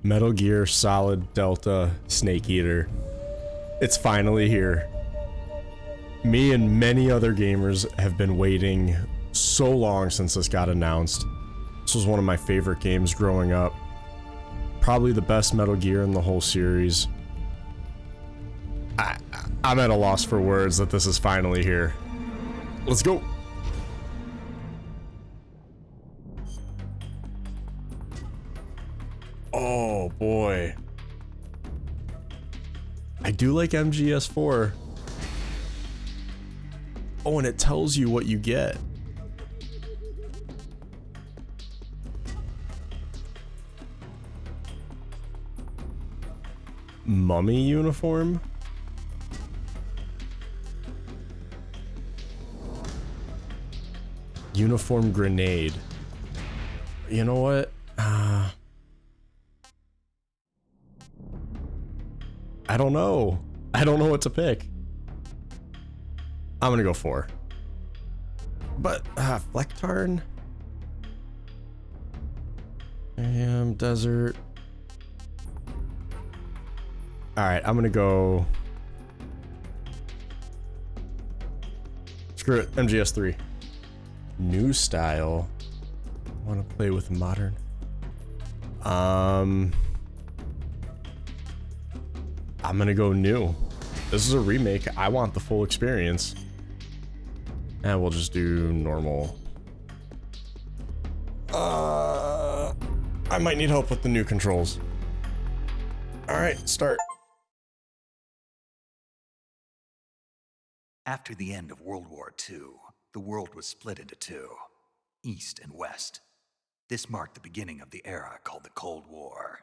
Metal Gear Solid Delta Snake Eater. It's finally here. Me and many other gamers have been waiting so long since this got announced. This was one of my favorite games growing up. Probably the best Metal Gear in the whole series. I'm at a loss for words that this is finally here. Let's go. Oh boy. I do like MGS4. Oh, and it tells you what you get. Mummy uniform? Uniform grenade. You know what? I don't know. I don't know what to pick. I'm gonna go 4. But, Flectarn? Desert. Alright, I'm gonna go... Screw it, MGS3. New style. I want to play with modern. I'm gonna go new. This is a remake. I want the full experience. And we'll just do normal. I might need help with the new controls. Alright, start. After the end of World War II, the world was split into two, East and West. This marked the beginning of the era called the Cold War.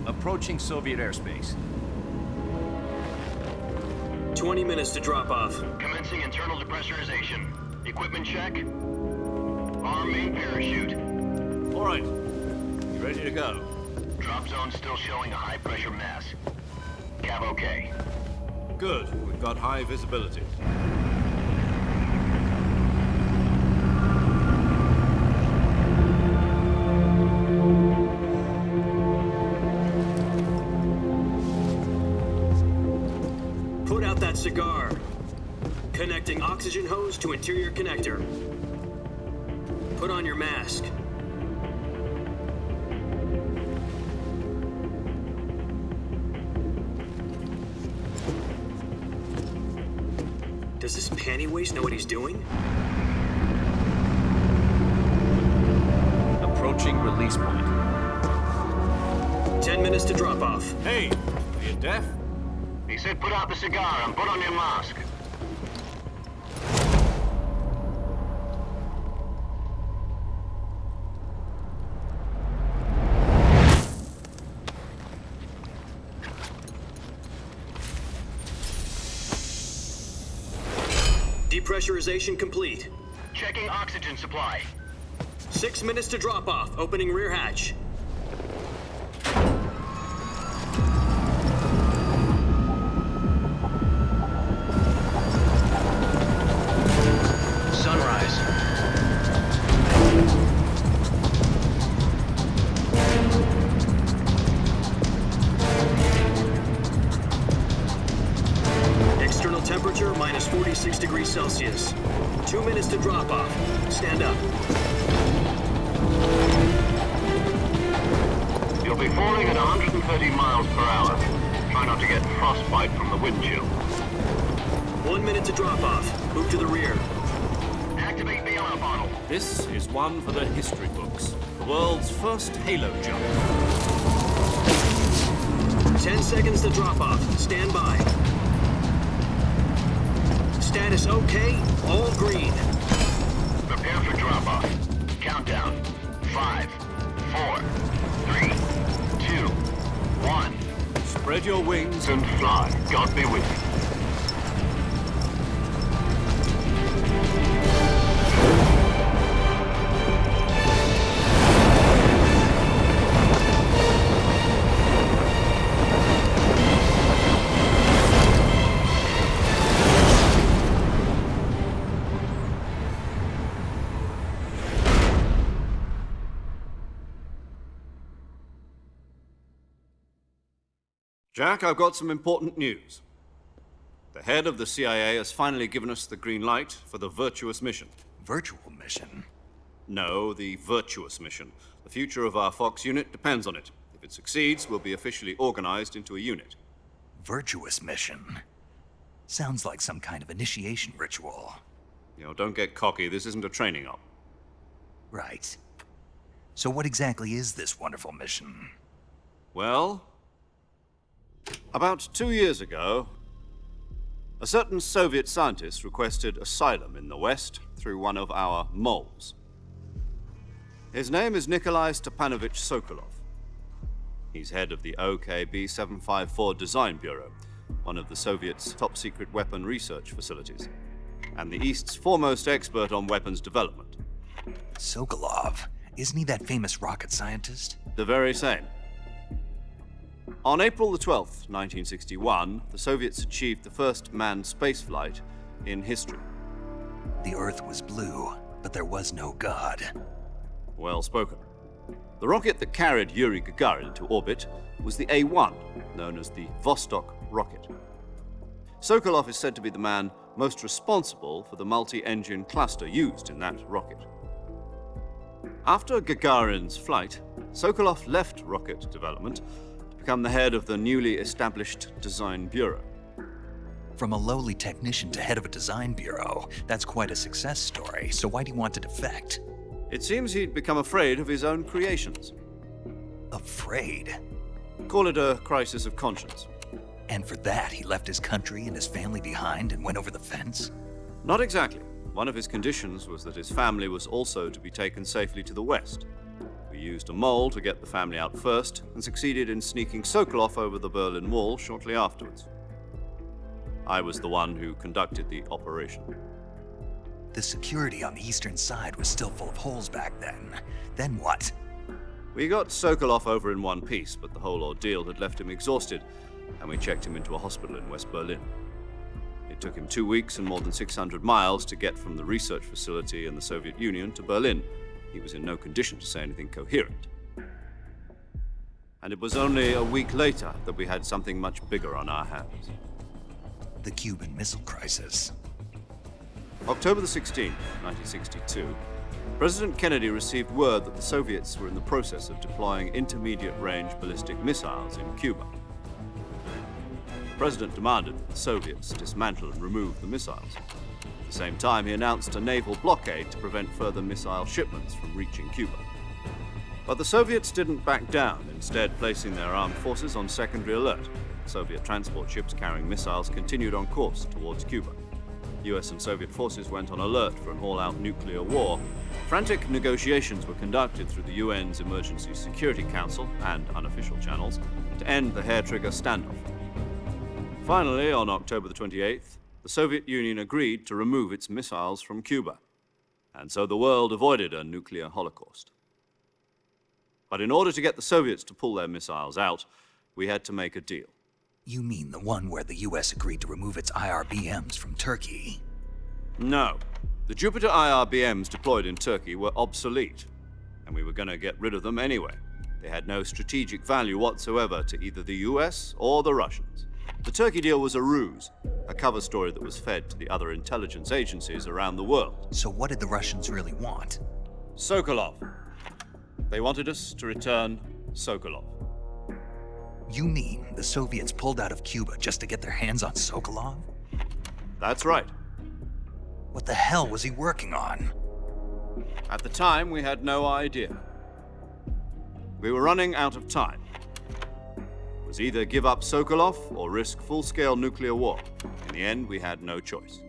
Approaching Soviet airspace. 20 minutes to drop off. Commencing internal depressurization. Equipment check. Arm main parachute. All right. You ready to go? Drop zone still showing a high pressure mass. Cav okay. Good. We've got high visibility. Put out that cigar. Connecting oxygen hose to interior connector. Put on your mask. Does this panty waste know what he's doing? Approaching release point. 10 minutes to drop off. Hey, are you deaf? He said put out the cigar and put on your mask. Depressurization complete. Checking oxygen supply. 6 minutes to drop off. Opening rear hatch. Sunrise. External temperature minus 46 degrees Celsius. 2 minutes to drop off. Stand up. You'll be falling at 130 miles per hour. Try not to get frostbite from the wind chill. 1 minute to drop off. Move to the rear. Activate the air bottle. This is one for the history books. The world's first halo jump. 10 seconds to drop off. Stand by. Status okay, all green. Prepare for drop-off. Countdown. 5, 4, 3, 2, 1. Spread your wings And fly. God be with you. Jack, I've got some important news. The head of the CIA has finally given us the green light for the Virtuous mission. Virtual mission? No, the Virtuous mission. The future of our Fox unit depends on it. If it succeeds, we'll be officially organized into a unit. Virtuous mission? Sounds like some kind of initiation ritual. You know, don't get cocky. This isn't a training op. Right. So what exactly is this wonderful mission? Well, about 2 years ago, a certain Soviet scientist requested asylum in the West through one of our moles. His name is Nikolai Stepanovich Sokolov. He's head of the OKB 754 Design Bureau, one of the Soviets' top-secret weapon research facilities, and the East's foremost expert on weapons development. Sokolov? Isn't he that famous rocket scientist? The very same. On April the 12th, 1961, the Soviets achieved the first manned spaceflight in history. The Earth was blue, but there was no God. Well spoken. The rocket that carried Yuri Gagarin into orbit was the A-1, known as the Vostok rocket. Sokolov is said to be the man most responsible for the multi-engine cluster used in that rocket. After Gagarin's flight, Sokolov left rocket development to become the head of the newly established Design Bureau. From a lowly technician to head of a design bureau, that's quite a success story. So why do you want to defect? It seems he'd become afraid of his own creations. Afraid? Call it a crisis of conscience. And for that, he left his country and his family behind and went over the fence? Not exactly. One of his conditions was that his family was also to be taken safely to the West. We used a mole to get the family out first and succeeded in sneaking Sokolov over the Berlin Wall shortly afterwards. I was the one who conducted the operation. The security on the eastern side was still full of holes back then. Then what? We got Sokolov over in one piece, but the whole ordeal had left him exhausted, and we checked him into a hospital in West Berlin. It took him 2 weeks and more than 600 miles to get from the research facility in the Soviet Union to Berlin. He was in no condition to say anything coherent. And it was only a week later that we had something much bigger on our hands. The Cuban Missile Crisis. October the 16th, 1962, President Kennedy received word that the Soviets were in the process of deploying intermediate-range ballistic missiles in Cuba. The President demanded that the Soviets dismantle and remove the missiles. At the same time, he announced a naval blockade to prevent further missile shipments from reaching Cuba. But the Soviets didn't back down, instead placing their armed forces on secondary alert. Soviet transport ships carrying missiles continued on course towards Cuba. US and Soviet forces went on alert for an all-out nuclear war. Frantic negotiations were conducted through the UN's Emergency Security Council and unofficial channels to end the hair-trigger standoff. Finally, on October the 28th, the Soviet Union agreed to remove its missiles from Cuba, and so the world avoided a nuclear holocaust. But in order to get the Soviets to pull their missiles out, we had to make a deal. You mean the one where the US agreed to remove its IRBMs from Turkey? No. The Jupiter IRBMs deployed in Turkey were obsolete, and we were going to get rid of them anyway. They had no strategic value whatsoever to either the US or the Russians. The Turkey deal was a ruse, a cover story that was fed to the other intelligence agencies around the world. So what did the Russians really want? Sokolov. They wanted us to return Sokolov. You mean the Soviets pulled out of Cuba just to get their hands on Sokolov? That's right. What the hell was he working on? At the time, we had no idea. We were running out of time. It was either give up Sokolov or risk full-scale nuclear war. In the end, we had no choice.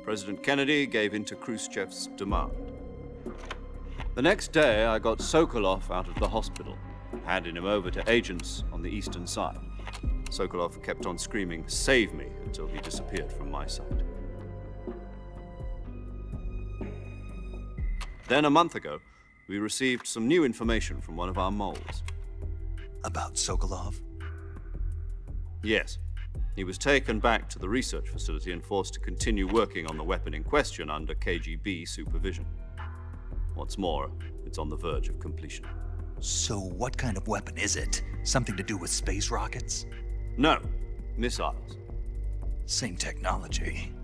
President Kennedy gave in to Khrushchev's demand. The next day, I got Sokolov out of the hospital, handed him over to agents on the eastern side. Sokolov kept on screaming, "Save me," until he disappeared from my sight. Then, a month ago, we received some new information from one of our moles. About Sokolov? Yes. He was taken back to the research facility and forced to continue working on the weapon in question under KGB supervision. What's more, it's on the verge of completion. So what kind of weapon is it? Something to do with space rockets? No, missiles. Same technology.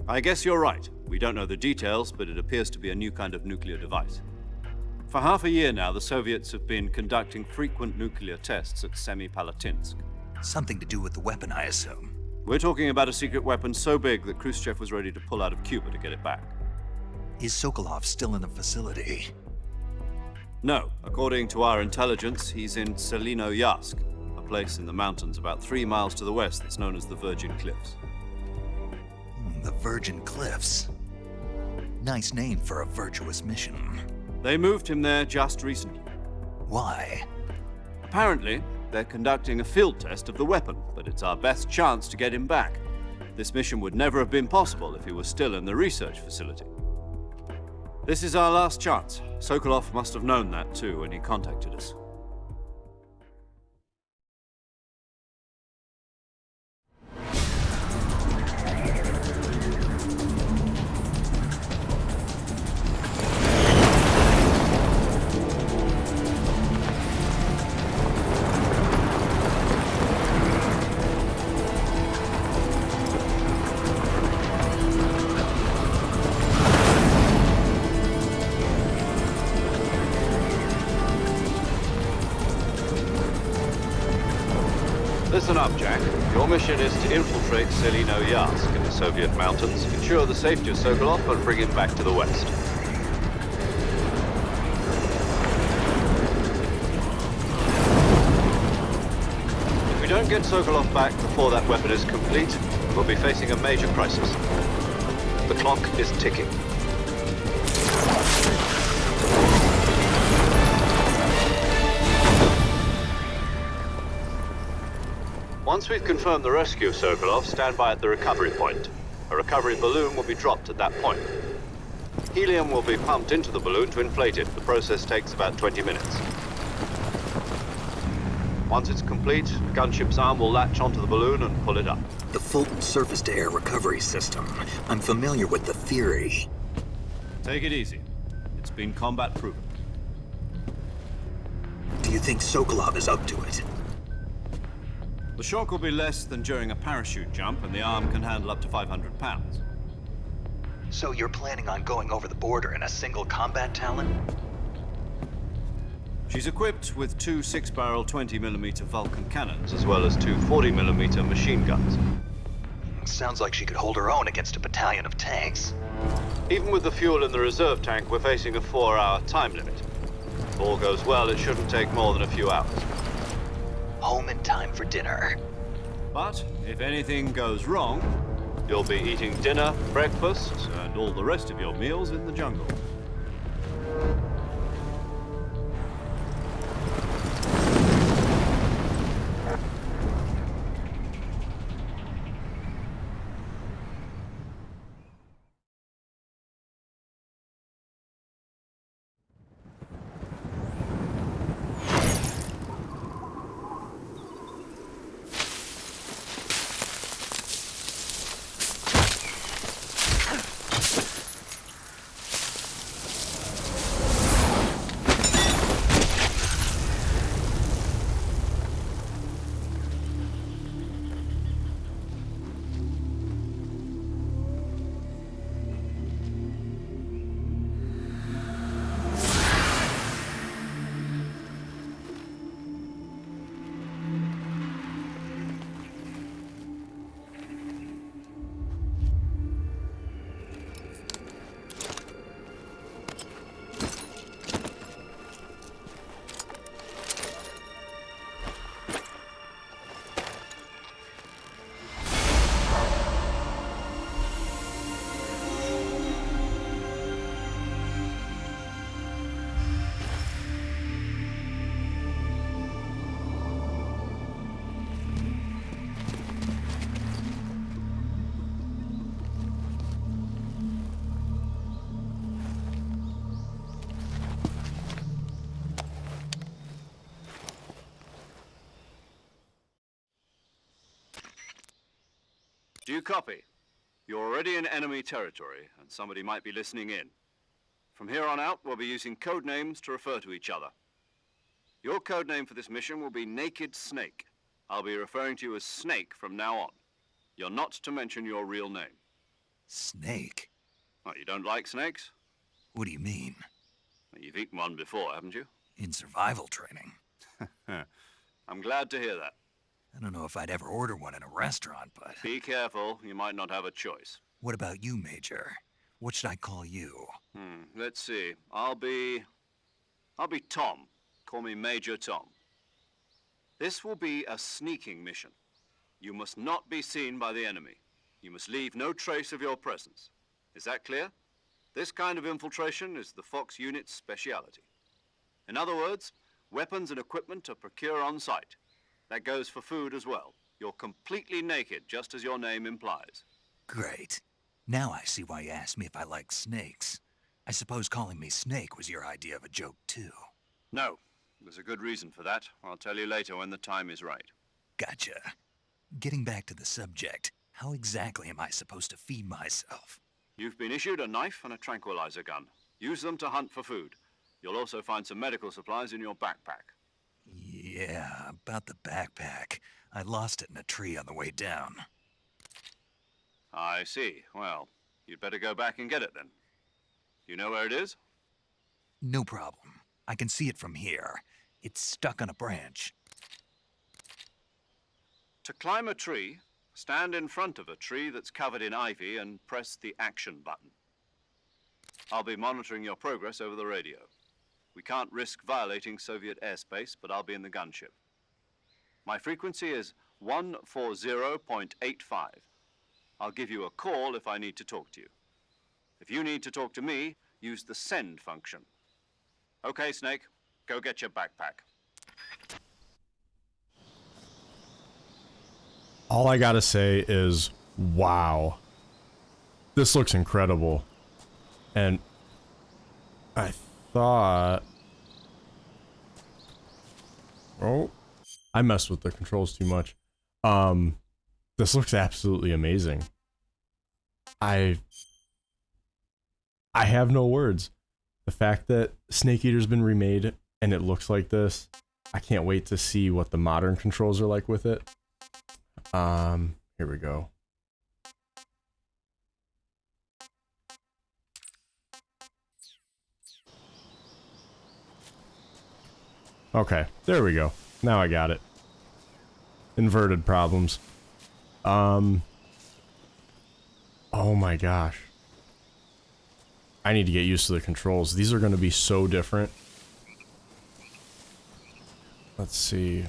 I guess you're right. We don't know the details, but it appears to be a new kind of nuclear device. For half a year now, the Soviets have been conducting frequent nuclear tests at Semipalatinsk. Something to do with the weapon, I assume. We're talking about a secret weapon so big that Khrushchev was ready to pull out of Cuba to get it back. Is Sokolov still in the facility? No, according to our intelligence, he's in Selinoyarsk, a place in the mountains about 3 miles to the west that's known as the Virgin Cliffs. The Virgin Cliffs. Nice name for a virtuous mission. They moved him there just recently. Why? Apparently, they're conducting a field test of the weapon, but it's our best chance to get him back. This mission would never have been possible if he was still in the research facility. This is our last chance. Sokolov must have known that too when he contacted us. Listen up, Jack. Your mission is to infiltrate Selinoyarsk in the Soviet mountains, ensure the safety of Sokolov, and bring him back to the west. If we don't get Sokolov back before that weapon is complete, we'll be facing a major crisis. The clock is ticking. Once we've confirmed the rescue of Sokolov, stand by at the recovery point. A recovery balloon will be dropped at that point. Helium will be pumped into the balloon to inflate it. The process takes about 20 minutes. Once it's complete, the gunship's arm will latch onto the balloon and pull it up. The Fulton surface-to-air recovery system. I'm familiar with the theory. Take it easy. It's been combat proven. Do you think Sokolov is up to it? The shock will be less than during a parachute jump, and the arm can handle up to 500 pounds. So you're planning on going over the border in a single combat Talon? She's equipped with 2 6-barrel 20mm Vulcan cannons, as well as 2 40mm machine guns. Sounds like she could hold her own against a battalion of tanks. Even with the fuel in the reserve tank, we're facing a 4-hour time limit. If all goes well, it shouldn't take more than a few hours. Home in time for dinner. But if anything goes wrong, you'll be eating dinner, breakfast, and all the rest of your meals in the jungle. you copy? You're already in enemy territory, and somebody might be listening in. From here on out, we'll be using code names to refer to each other. Your code name for this mission will be Naked Snake. I'll be referring to you as Snake from now on. You're not to mention your real name. Snake? Oh, you don't like snakes? What do you mean? Well, you've eaten one before, haven't you? In survival training? I'm glad to hear that. I don't know if I'd ever order one in a restaurant, but... Be careful, you might not have a choice. What about you, Major? What should I call you? Let's see. I'll be Tom. Call me Major Tom. This will be a sneaking mission. You must not be seen by the enemy. You must leave no trace of your presence. Is that clear? This kind of infiltration is the Fox unit's speciality. In other words, weapons and equipment are procured on site. That goes for food as well. You're completely naked, just as your name implies. Great. Now I see why you asked me if I like snakes. I suppose calling me Snake was your idea of a joke, too. No, there's a good reason for that. I'll tell you later when the time is right. Gotcha. Getting back to the subject, how exactly am I supposed to feed myself? You've been issued a knife and a tranquilizer gun. Use them to hunt for food. You'll also find some medical supplies in your backpack. Yeah, about the backpack. I lost it in a tree on the way down. I see. Well, you'd better go back and get it then. You know where it is? No problem. I can see it from here. It's stuck on a branch. To climb a tree, stand in front of a tree that's covered in ivy and press the action button. I'll be monitoring your progress over the radio. We can't risk violating Soviet airspace, but I'll be in the gunship. My frequency is 140.85. I'll give you a call if I need to talk to you. If you need to talk to me, use the send function. Okay, Snake, go get your backpack. All I gotta say is, wow. This looks incredible. And I thought... Oh, I messed with the controls too much. This looks absolutely amazing. I have no words. The fact that Snake Eater's been remade and it looks like this, I can't wait to see what the modern controls are like with it. Here we go. Okay, there we go. Now I got it. Inverted problems. Oh my gosh. I need to get used to the controls. These are going to be so different. Let's see.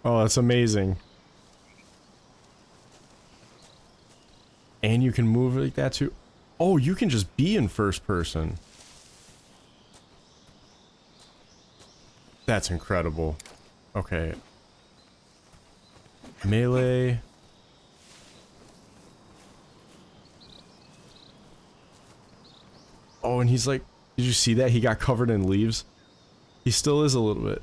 Oh, that's amazing. And you can move like that too. Oh, you can just be in first person. That's incredible. Okay. Melee. Oh, and he's like, did you see that? He got covered in leaves. He still is a little bit.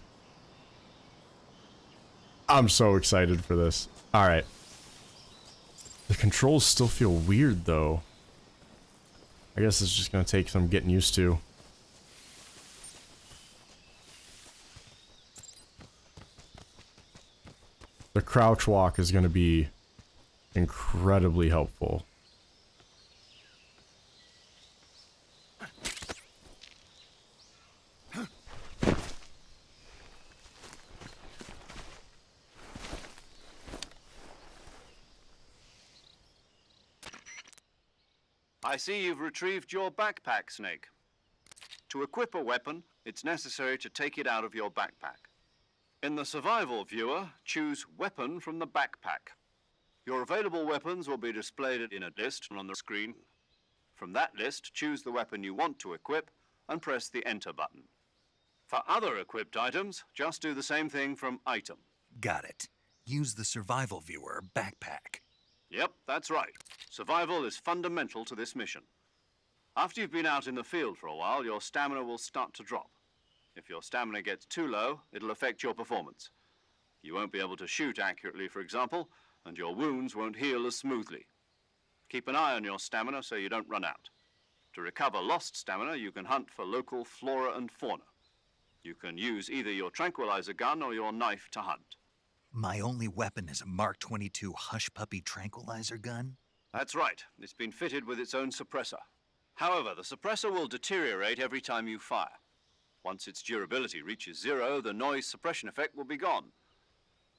I'm so excited for this. All right. The controls still feel weird, though. I guess it's just going to take some getting used to. The crouch walk is going to be incredibly helpful. I see you've retrieved your backpack, Snake. To equip a weapon, it's necessary to take it out of your backpack. In the survival viewer, choose Weapon from the backpack. Your available weapons will be displayed in a list on the screen. From that list, choose the weapon you want to equip and press the Enter button. For other equipped items, just do the same thing from Item. Got it. Use the survival viewer backpack. Yep, that's right. Survival is fundamental to this mission. After you've been out in the field for a while, your stamina will start to drop. If your stamina gets too low, it'll affect your performance. You won't be able to shoot accurately, for example, and your wounds won't heal as smoothly. Keep an eye on your stamina so you don't run out. To recover lost stamina, you can hunt for local flora and fauna. You can use either your tranquilizer gun or your knife to hunt. My only weapon is a Mark 22 Hush Puppy tranquilizer gun? That's right. It's been fitted with its own suppressor. However, the suppressor will deteriorate every time you fire. Once its durability reaches 0, the noise suppression effect will be gone.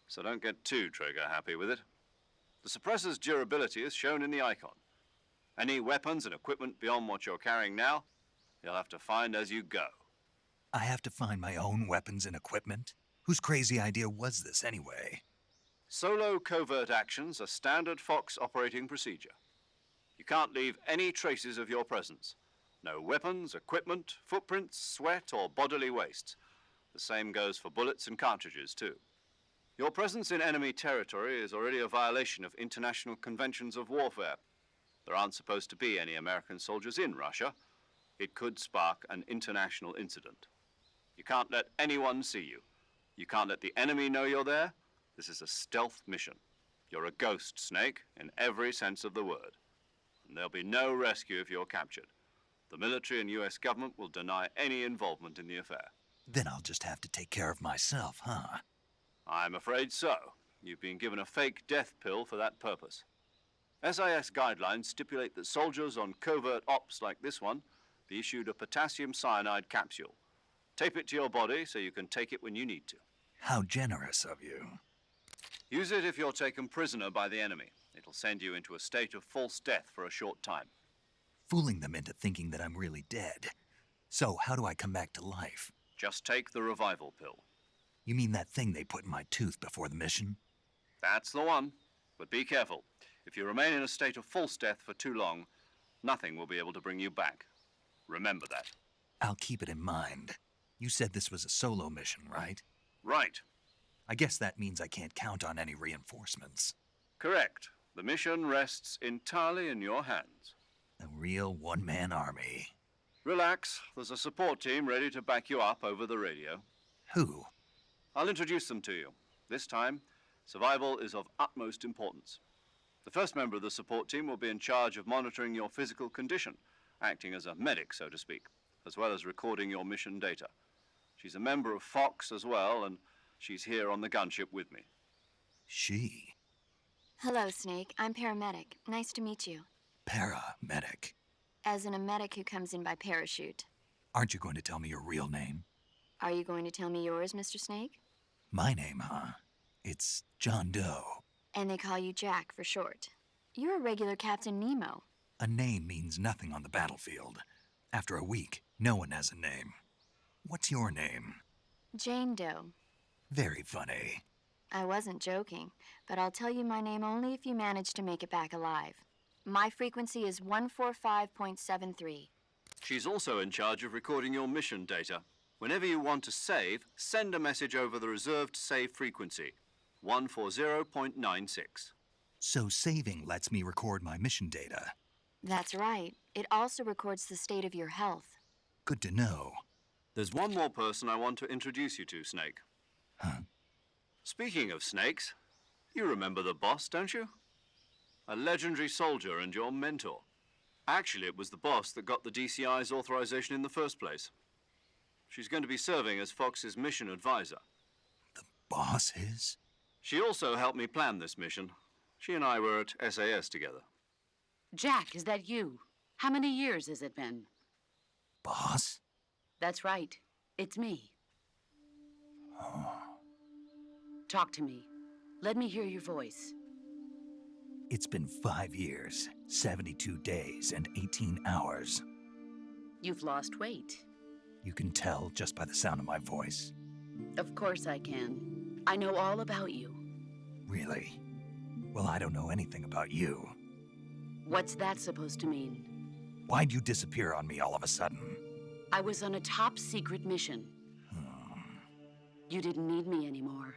So don't get too trigger happy with it. The suppressor's durability is shown in the icon. Any weapons and equipment beyond what you're carrying now, you'll have to find as you go. I have to find my own weapons and equipment? Whose crazy idea was this anyway? Solo covert actions are standard Fox operating procedure. You can't leave any traces of your presence. No weapons, equipment, footprints, sweat, or bodily wastes. The same goes for bullets and cartridges, too. Your presence in enemy territory is already a violation of international conventions of warfare. There aren't supposed to be any American soldiers in Russia. It could spark an international incident. You can't let anyone see you. You can't let the enemy know you're there. This is a stealth mission. You're a ghost, Snake, in every sense of the word. And there'll be no rescue if you're captured. The military and US government will deny any involvement in the affair. Then I'll just have to take care of myself, huh? I'm afraid so. You've been given a fake death pill for that purpose. SIS guidelines stipulate that soldiers on covert ops like this one be issued a potassium cyanide capsule. Tape it to your body so you can take it when you need to. How generous of you. Use it if you're taken prisoner by the enemy. It'll send you into a state of false death for a short time. Fooling them into thinking that I'm really dead. So how do I come back to life? Just take the revival pill. You mean that thing they put in my tooth before the mission? That's the one. But be careful. If you remain in a state of false death for too long, nothing will be able to bring you back. Remember that. I'll keep it in mind. You said this was a solo mission, right? Right. I guess that means I can't count on any reinforcements. Correct. The mission rests entirely in your hands. A real one-man army. Relax. There's a support team ready to back you up over the radio. Who? I'll introduce them to you. This time, survival is of utmost importance. The first member of the support team will be in charge of monitoring your physical condition, acting as a medic, so to speak, as well as recording your mission data. She's a member of Fox as well, and she's here on the gunship with me. She? Hello, Snake. I'm paramedic. Nice to meet you. Paramedic. As in a medic who comes in by parachute. Aren't you going to tell me your real name? Are you going to tell me yours, Mr. Snake? My name, huh? It's John Doe. And they call you Jack for short. You're a regular Captain Nemo. A name means nothing on the battlefield. After a week, no one has a name. What's your name? Jane Doe. Very funny. I wasn't joking, but I'll tell you my name only if you manage to make it back alive. My frequency is 145.73. She's also in charge of recording your mission data. Whenever you want to save, send a message over the reserved save frequency, 140.96. So saving lets me record my mission data. That's right. It also records the state of your health. Good to know. There's one more person I want to introduce you to, Snake. Huh? Speaking of snakes, you remember the boss, don't you? A legendary soldier and your mentor. Actually, it was the boss that got the DCI's authorization in the first place. She's going to be serving as Fox's mission advisor. The boss is? She also helped me plan this mission. She and I were at SAS together. Jack, is that you? How many years has it been? Boss? That's right. It's me. Talk to me. Let me hear your voice. It's been 5 years, 72 days, and 18 hours. You've lost weight. You can tell just by the sound of my voice. Of course I can. I know all about you. Really? Well, I don't know anything about you. What's that supposed to mean? Why'd you disappear on me all of a sudden? I was on a top-secret mission. You didn't need me anymore.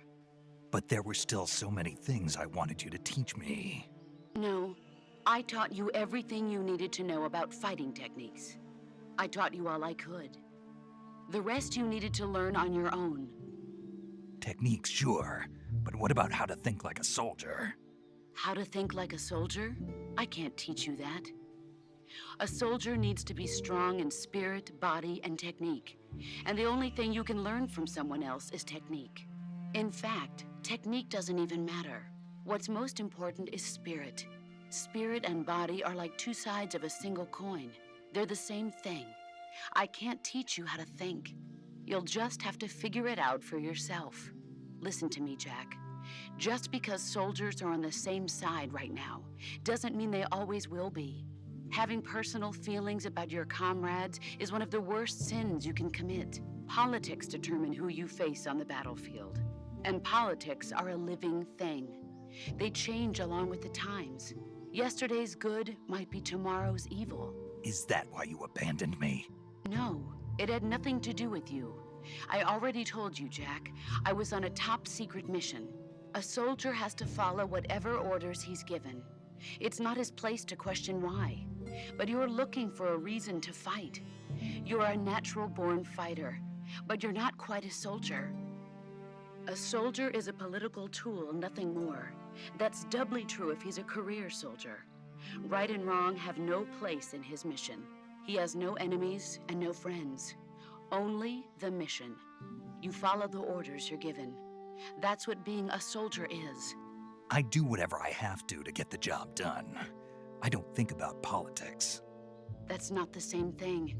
But there were still so many things I wanted you to teach me. No, I taught you everything you needed to know about fighting techniques. I taught you all I could. The rest you needed to learn on your own. Techniques, sure, but what about how to think like a soldier? How to think like a soldier? I can't teach you that. A soldier needs to be strong in spirit, body, and technique. And the only thing you can learn from someone else is technique. In fact, technique doesn't even matter. What's most important is spirit. Spirit and body are like two sides of a single coin. They're the same thing. I can't teach you how to think. You'll just have to figure it out for yourself. Listen to me, Jack. Just because soldiers are on the same side right now doesn't mean they always will be. Having personal feelings about your comrades is one of the worst sins you can commit. Politics determine who you face on the battlefield. And politics are a living thing. They change along with the times. Yesterday's good might be tomorrow's evil. Is that why you abandoned me? No, it had nothing to do with you. I already told you, Jack. I was on a top-secret mission. A soldier has to follow whatever orders he's given. It's not his place to question why. But you're looking for a reason to fight. You're a natural-born fighter, but you're not quite a soldier. A soldier is a political tool, nothing more. That's doubly true if he's a career soldier. Right and wrong have no place in his mission. He has no enemies and no friends. Only the mission. You follow the orders you're given. That's what being a soldier is. I do whatever I have to get the job done. I don't think about politics. That's not the same thing.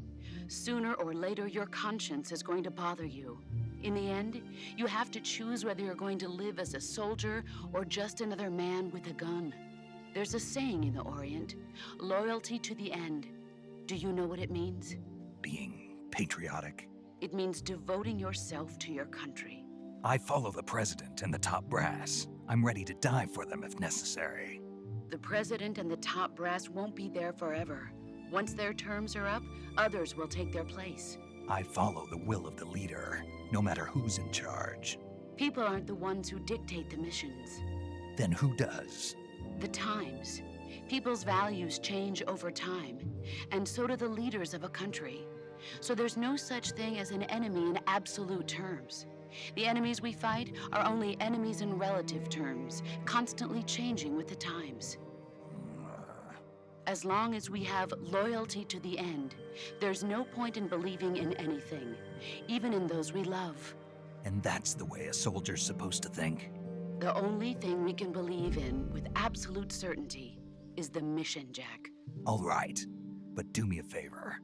Sooner or later, your conscience is going to bother you. In the end, you have to choose whether you're going to live as a soldier or just another man with a gun. There's a saying in the Orient, loyalty to the end. Do you know what it means? Being patriotic. It means devoting yourself to your country. I follow the president and the top brass. I'm ready to die for them if necessary. The president and the top brass won't be there forever. Once their terms are up, others will take their place. I follow the will of the leader, no matter who's in charge. People aren't the ones who dictate the missions. Then who does? The times. People's values change over time, and so do the leaders of a country. So there's no such thing as an enemy in absolute terms. The enemies we fight are only enemies in relative terms, constantly changing with the times. As long as we have loyalty to the end, there's no point in believing in anything, even in those we love. And that's the way a soldier's supposed to think? The only thing we can believe in with absolute certainty is the mission, Jack. All right, but do me a favor.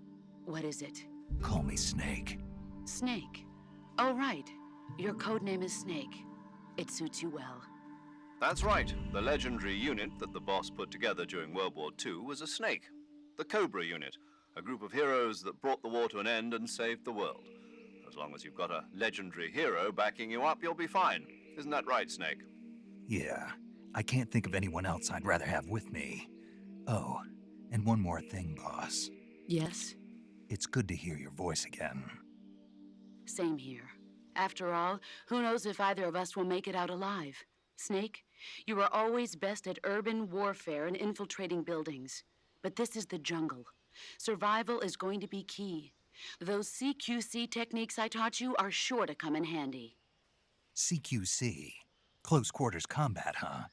What is it? Call me Snake. Snake. Oh, right. Your codename is Snake. It suits you well. That's right. The legendary unit that the boss put together during World War II was a snake. The Cobra unit, a group of heroes that brought the war to an end and saved the world. As long as you've got a legendary hero backing you up, you'll be fine. Isn't that right, Snake? Yeah, I can't think of anyone else I'd rather have with me. Oh, and one more thing, boss. Yes? It's good to hear your voice again. Same here. After all, who knows if either of us will make it out alive? Snake, you are always best at urban warfare and infiltrating buildings. But this is the jungle. Survival is going to be key. Those CQC techniques I taught you are sure to come in handy. CQC? Close quarters combat, huh?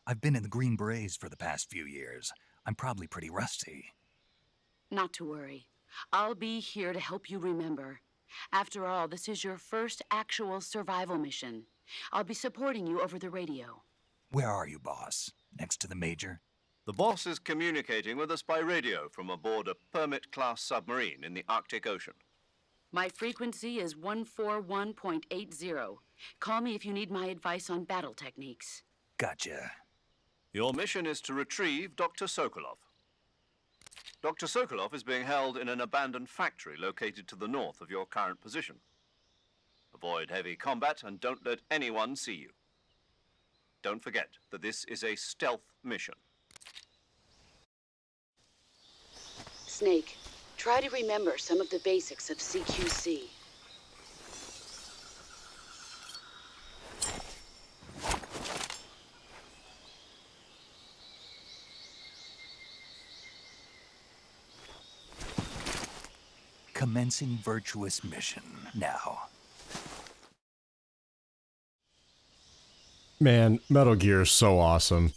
I've been in the Green Berets for the past few years. I'm probably pretty rusty. Not to worry. I'll be here to help you remember. After all, this is your first actual survival mission. I'll be supporting you over the radio. Where are you, boss? Next to the Major? The boss is communicating with us by radio from aboard a Permit-class submarine in the Arctic Ocean. My frequency is 141.80. Call me if you need my advice on battle techniques. Gotcha. Your mission is to retrieve Dr. Sokolov. Dr. Sokolov is being held in an abandoned factory located to the north of your current position. Avoid heavy combat and don't let anyone see you. Don't forget that this is a stealth mission. Snake, try to remember some of the basics of CQC. Commencing Virtuous mission now. Man, Metal Gear is so awesome.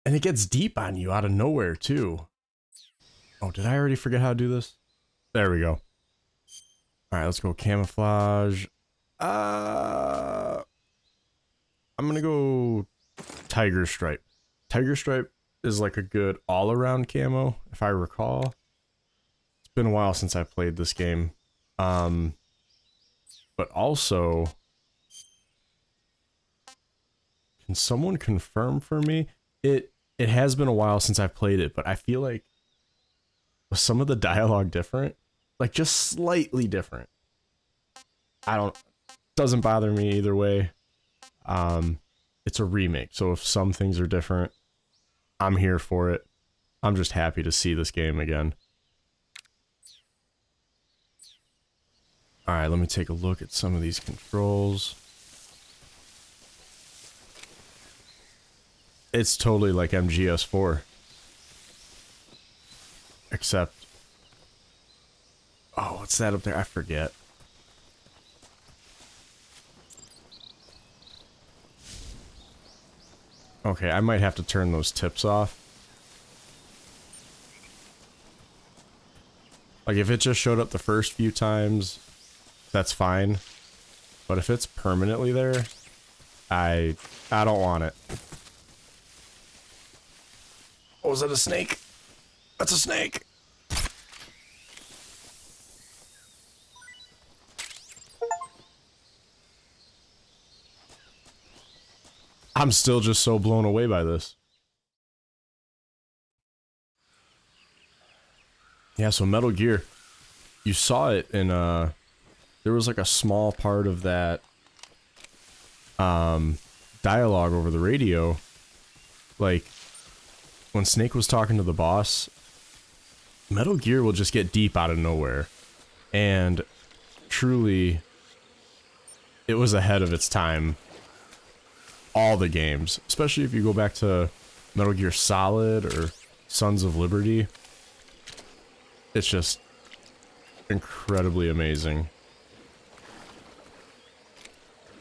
And it gets deep on you out of nowhere, too. Oh, did I already forget how to do this? There we go. Alright, let's go camouflage. I'm gonna go Tiger Stripe. Tiger Stripe is like a good all-around camo, if I recall. It's been a while since I played this game. But also... Can someone confirm for me? It has been a while since I've played it, but I feel like was some of the dialogue different? Like just slightly different. Doesn't bother me either way. It's a remake, so if some things are different, I'm here for it. I'm just happy to see this game again. Alright, let me take a look at some of these controls. It's totally like MGS4. Except... Oh, what's that up there? I forget. Okay, I might have to turn those tips off. Like, if it just showed up the first few times, that's fine. But if it's permanently there, I don't want it. Oh, is that a snake? That's a snake! I'm still just so blown away by this. Yeah, so Metal Gear, you saw it in, there was like a small part of that, dialogue over the radio. Like, when Snake was talking to the boss, Metal Gear will just get deep out of nowhere. And truly, it was ahead of its time. All the games, especially if you go back to Metal Gear Solid or Sons of Liberty. It's just incredibly amazing.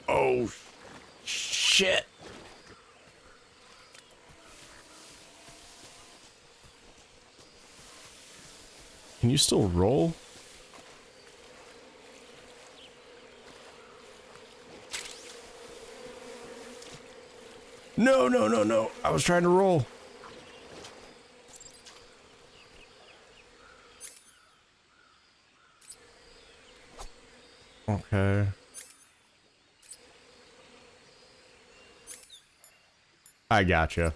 Oh, shit. Can you still roll? No, no, no, no. I was trying to roll. Okay. I gotcha.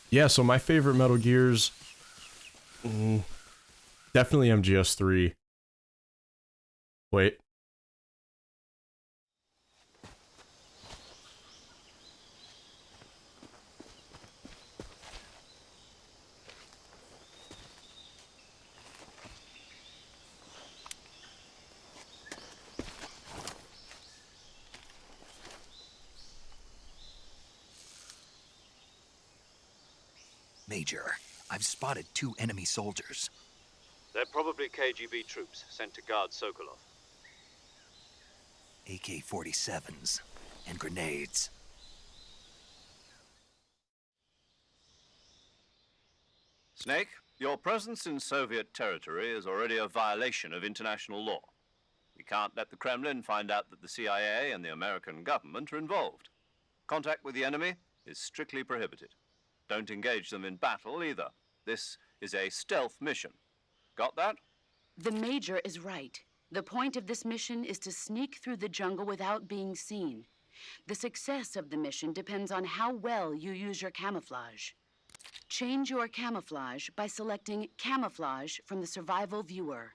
Yeah, so my favorite Metal Gears... definitely MGS3. Wait. Major, I've spotted 2 enemy soldiers. They're probably KGB troops sent to guard Sokolov. AK-47s and grenades. Snake, your presence in Soviet territory is already a violation of international law. We can't let the Kremlin find out that the CIA and the American government are involved. Contact with the enemy is strictly prohibited. Don't engage them in battle either. This is a stealth mission. Got that? The Major is right. The point of this mission is to sneak through the jungle without being seen. The success of the mission depends on how well you use your camouflage. Change your camouflage by selecting Camouflage from the Survival Viewer.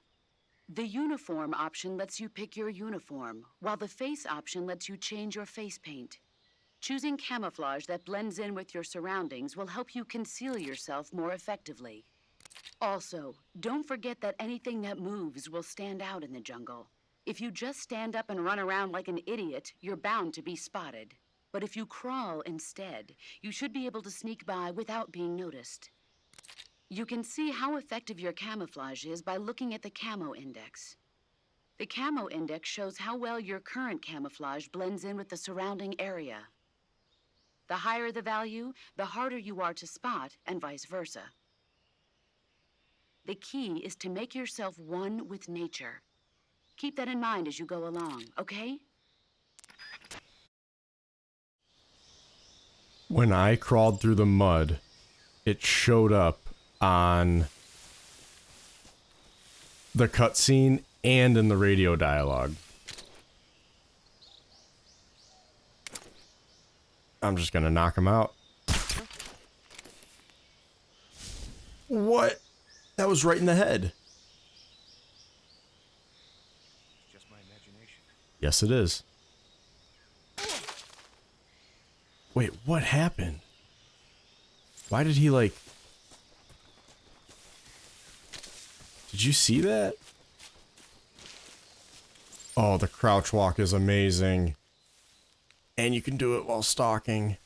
The Uniform option lets you pick your uniform, while the Face option lets you change your face paint. Choosing camouflage that blends in with your surroundings will help you conceal yourself more effectively. Also, don't forget that anything that moves will stand out in the jungle. If you just stand up and run around like an idiot, you're bound to be spotted. But But if you crawl instead, you should be able to sneak by without being noticed. You can see how effective your camouflage is by looking at the camo index. The camo index shows how well your current camouflage blends in with the surrounding area. The higher the value, the harder you are to spot, and vice versa. The key is to make yourself one with nature. Keep that in mind as you go along, okay? When I crawled through the mud, it showed up on the cutscene and in the radio dialogue. I'm just gonna knock him out. What? That was right in the head. Just my imagination. Yes, it is. Wait, what happened? Why did he, like... Did you see that? Oh, the crouch walk is amazing. And you can do it while stalking.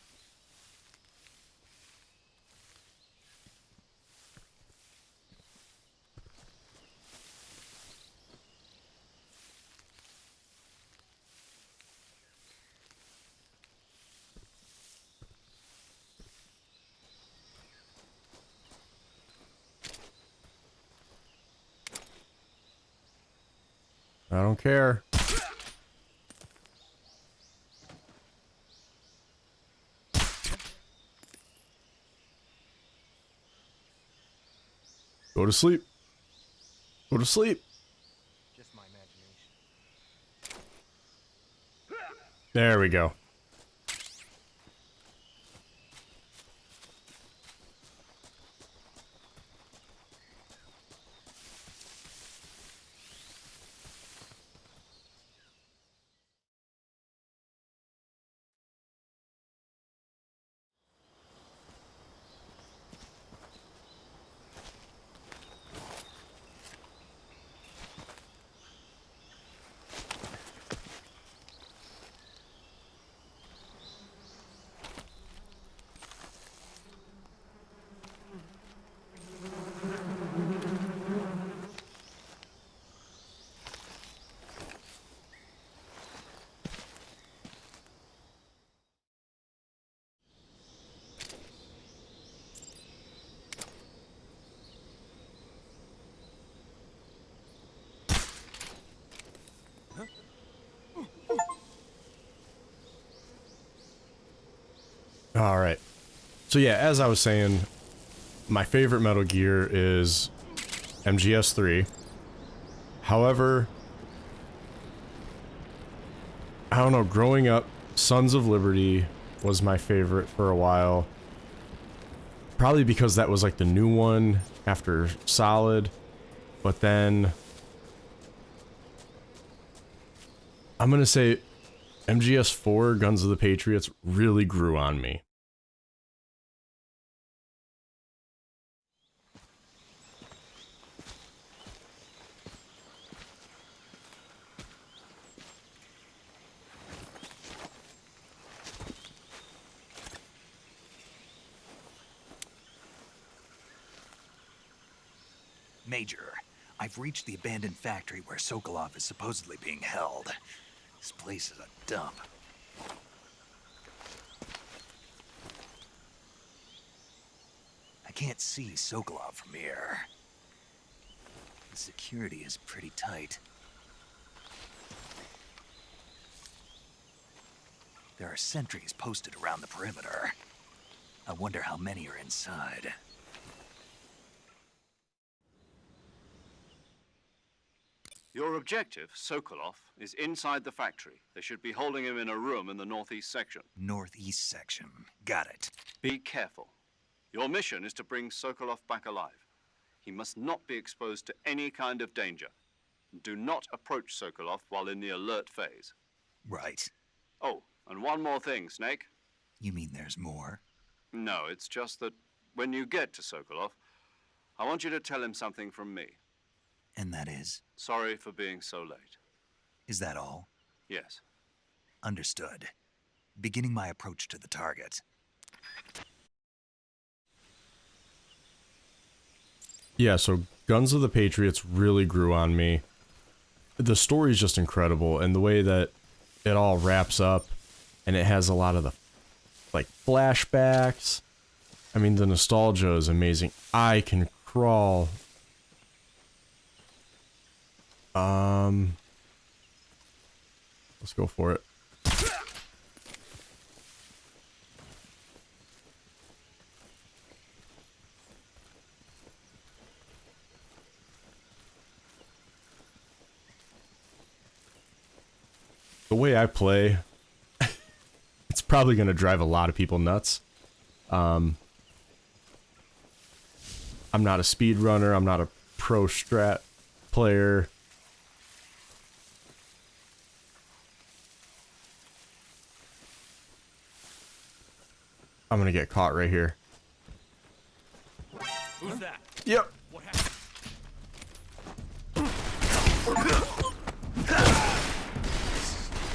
I don't care. Go to sleep. Go to sleep. Just my imagination. There we go. All right. So yeah, as I was saying, my favorite Metal Gear is MGS3. However, I don't know, growing up, Sons of Liberty was my favorite for a while. Probably because that was like the new one after Solid. But then I'm gonna say MGS4, Guns of the Patriots, really grew on me. Major, I've reached the abandoned factory where Sokolov is supposedly being held. This place is a dump. I can't see Sokolov from here. The security is pretty tight. There are sentries posted around the perimeter. I wonder how many are inside. Your objective, Sokolov, is inside the factory. They should be holding him in a room in the northeast section. Northeast section. Got it. Be careful. Your mission is to bring Sokolov back alive. He must not be exposed to any kind of danger. Do not approach Sokolov while in the alert phase. Right. Oh, and one more thing, Snake. You mean there's more? No, it's just that when you get to Sokolov, I want you to tell him something from me. And that is? Sorry for being so late. Is that all? Yes. Understood. beginning my approach to the target. Yeah, so Guns of the Patriots really grew on me. The story is just incredible, and the way that it all wraps up, and it has a lot of the, like, flashbacks. I mean, the nostalgia is amazing. I can crawl. Let's go for it. The way I play, it's probably going to drive a lot of people nuts. I'm not a speedrunner. I'm not a pro strat player. I'm going to get caught right here. Who's that? Yep. What happened?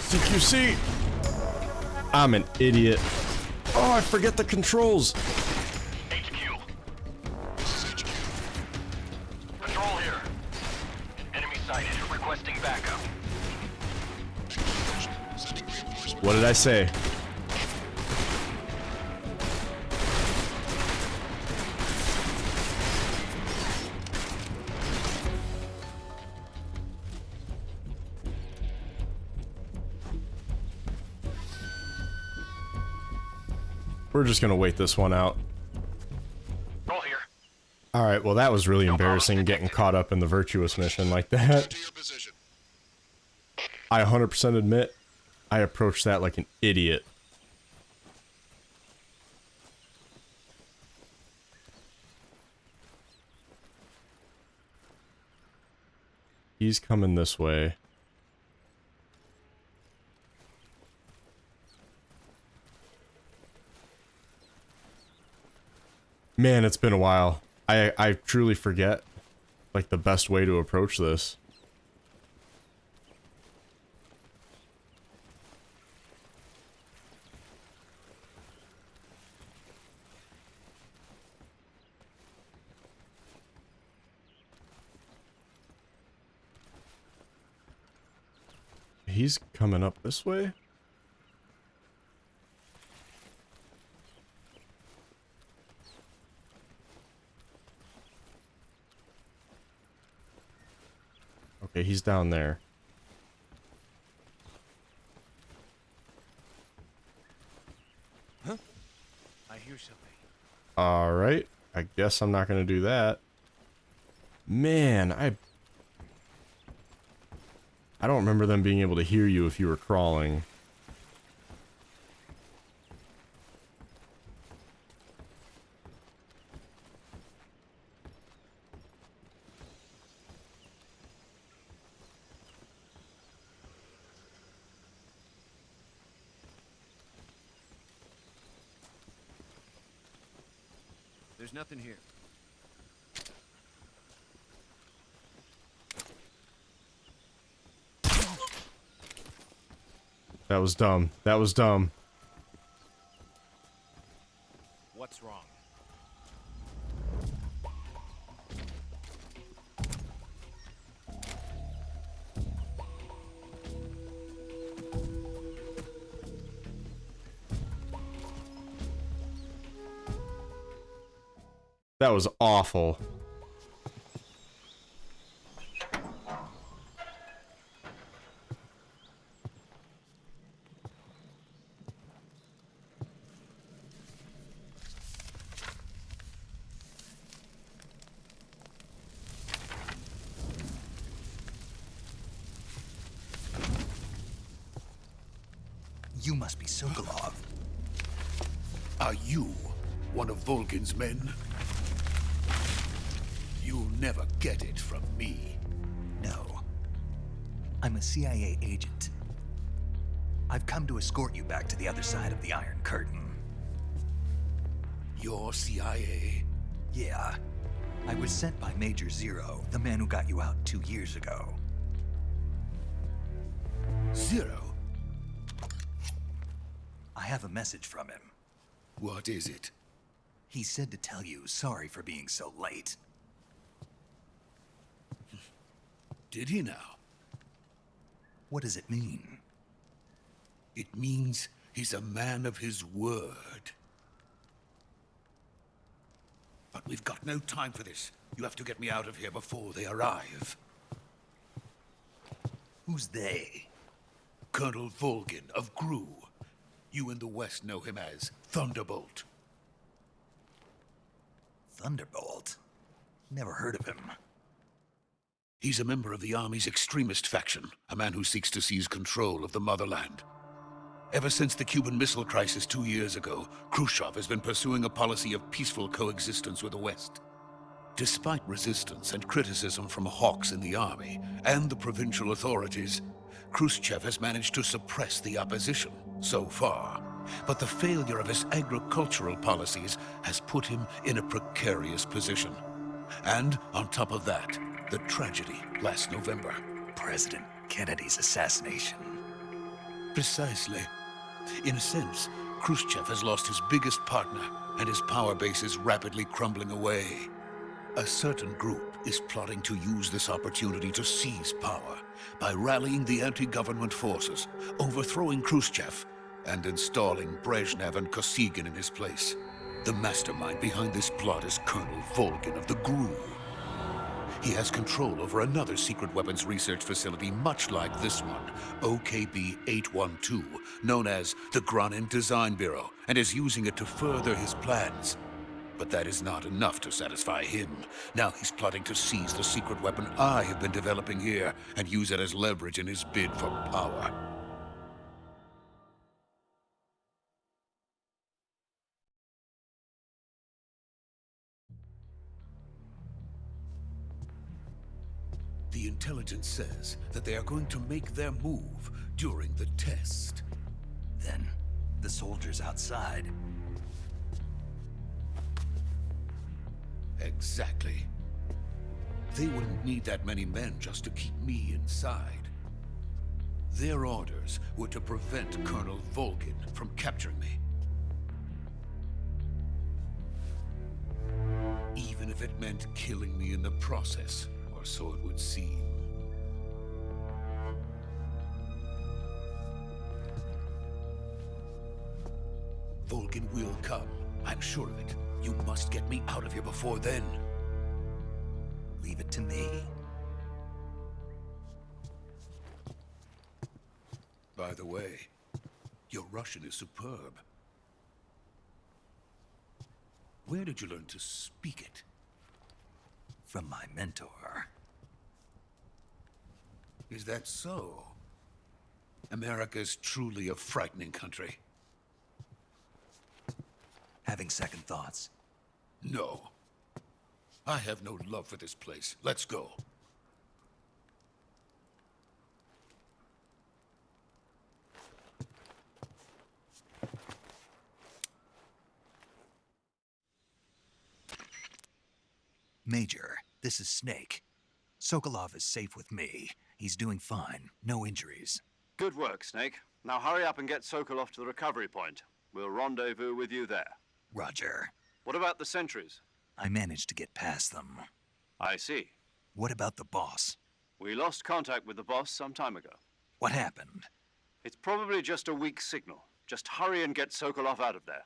CQC. I'm an idiot. Oh, I forget the controls. HQ. This is HQ. Control here. Enemy sighted. Requesting backup. What did I say? We're just gonna wait this one out. Roll here. Alright, well that was really embarrassing getting caught up in the Virtuous mission like that. I 100% admit, I approached that like an idiot. He's coming this way. Man, it's been a while. I truly forget, like, the best way to approach this. He's coming up this way? Okay, he's down there. Huh? I hear something. Alright, I guess I'm not gonna do that. Man, I don't remember them being able to hear you if you were crawling. There's nothing here. That was dumb. That was dumb. What's wrong? That was awful. You must be Sokolov. Are you one of Volgin's men? You'll never get it from me. No. I'm a CIA agent. I've come to escort you back to the other side of the Iron Curtain. You're CIA? Yeah. I was sent by Major Zero, the man who got you out 2 years ago. Zero? have a message from him. What is it? He said to tell you sorry for being so late. Did he now? What does it mean? It means he's a man of his word. But we've got no time for this. You have to get me out of here before they arrive. Who's they? Colonel Volgin of Gru. You in the West know him as Thunderbolt. Thunderbolt? Never heard of him. He's a member of the Army's extremist faction, a man who seeks to seize control of the motherland. Ever since the Cuban Missile Crisis 2 years ago, Khrushchev has been pursuing a policy of peaceful coexistence with the West. Despite resistance and criticism from hawks in the army and the provincial authorities, Khrushchev has managed to suppress the opposition so far. But the failure of his agricultural policies has put him in a precarious position. And on top of that, the tragedy last November. President Kennedy's assassination. Precisely. In a sense, Khrushchev has lost his biggest partner, and his power base is rapidly crumbling away. A certain group is plotting to use this opportunity to seize power by rallying the anti-government forces, overthrowing Khrushchev, and installing Brezhnev and Kosygin in his place. The mastermind behind this plot is Colonel Volgin of the GRU. He has control over another secret weapons research facility much like this one, OKB-812, known as the Granin Design Bureau, and is using it to further his plans. But that is not enough to satisfy him. Now he's plotting to seize the secret weapon I have been developing here and use it as leverage in his bid for power. The intelligence says that they are going to make their move during the test. Then, the soldiers outside. Exactly. They wouldn't need that many men just to keep me inside. Their orders were to prevent Colonel Volgin from capturing me. Even if it meant killing me in the process, or so it would seem. Volgin will come. I'm sure of it. You must get me out of here before then. Leave it to me. By the way, your Russian is superb. Where did you learn to speak it? From my mentor. Is that so? America's truly a frightening country. Having second thoughts? No. I have no love for this place. Let's go. Major, this is Snake. Sokolov is safe with me. He's doing fine. No injuries. Good work, Snake. Now hurry up and get Sokolov to the recovery point. We'll rendezvous with you there. Roger. What about the sentries? I managed to get past them. I see. What about the boss? We lost contact with the boss some time ago. What happened? It's probably just a weak signal. Just hurry and get Sokolov out of there.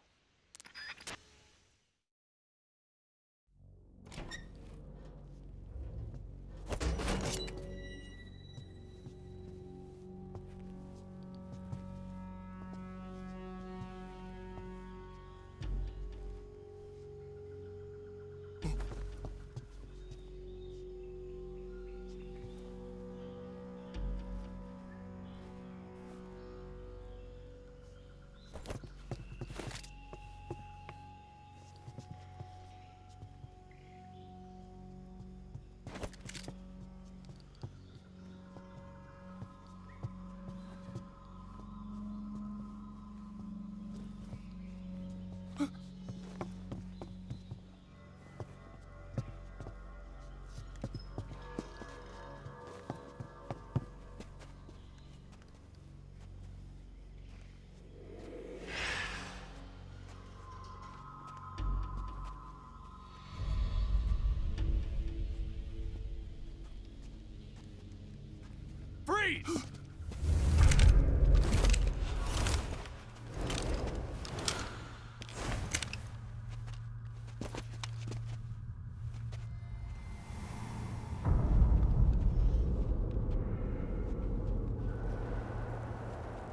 Please.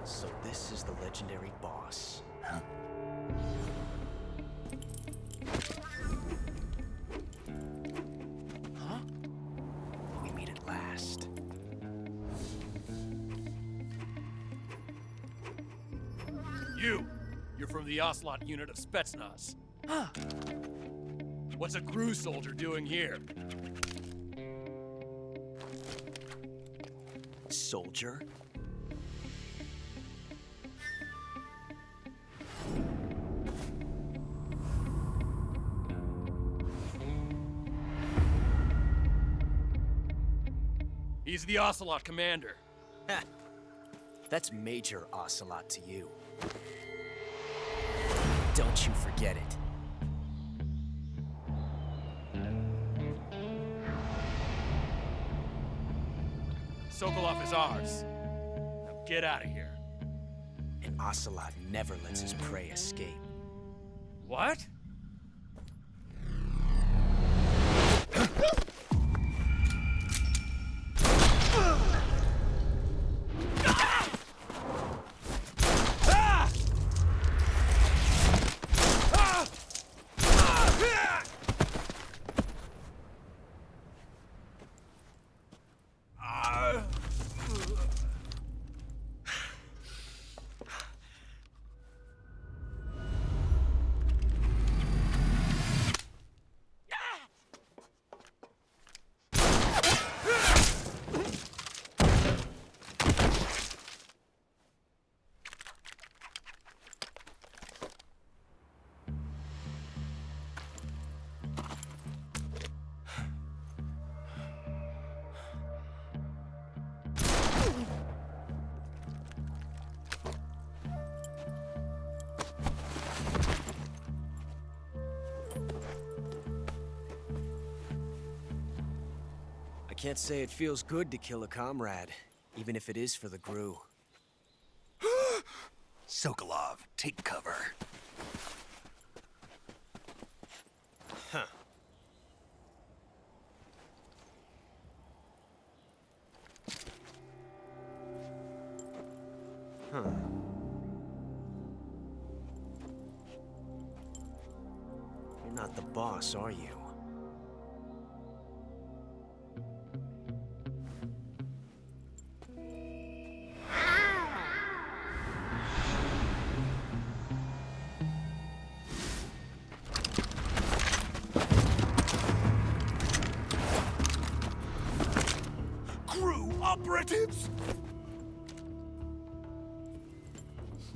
So this is the legendary boss. Huh? Huh? We meet at last. You're from the Ocelot unit of Spetsnaz. What's a crew soldier doing here? Soldier? He's the Ocelot commander. Ha! That's Major Ocelot to you. Don't you forget it. Sokolov is ours. Now get out of here. And Ocelot never lets his prey escape. What? I can't say it feels good to kill a comrade, even if it is for the GRU. Sokolov, take cover. Huh. Huh. You're not the boss, are you? GRU operatives!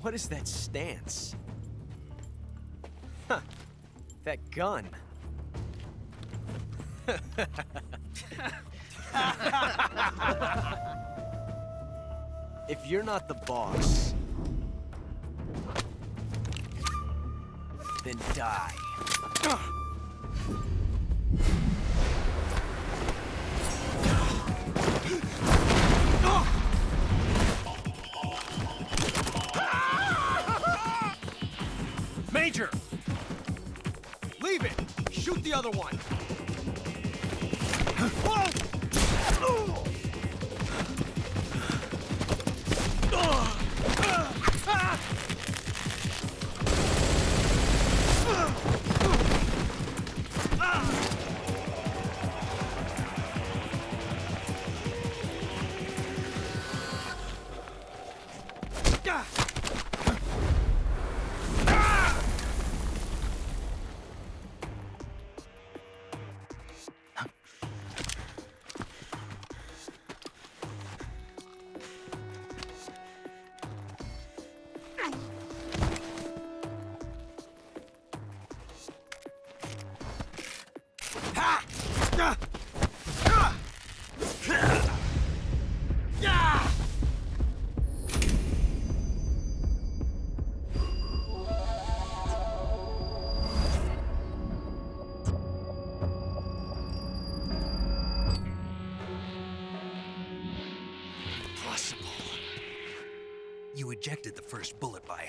What is that stance? Huh. That gun. If you're not the boss, then die. Major! Leave it! Shoot the other one!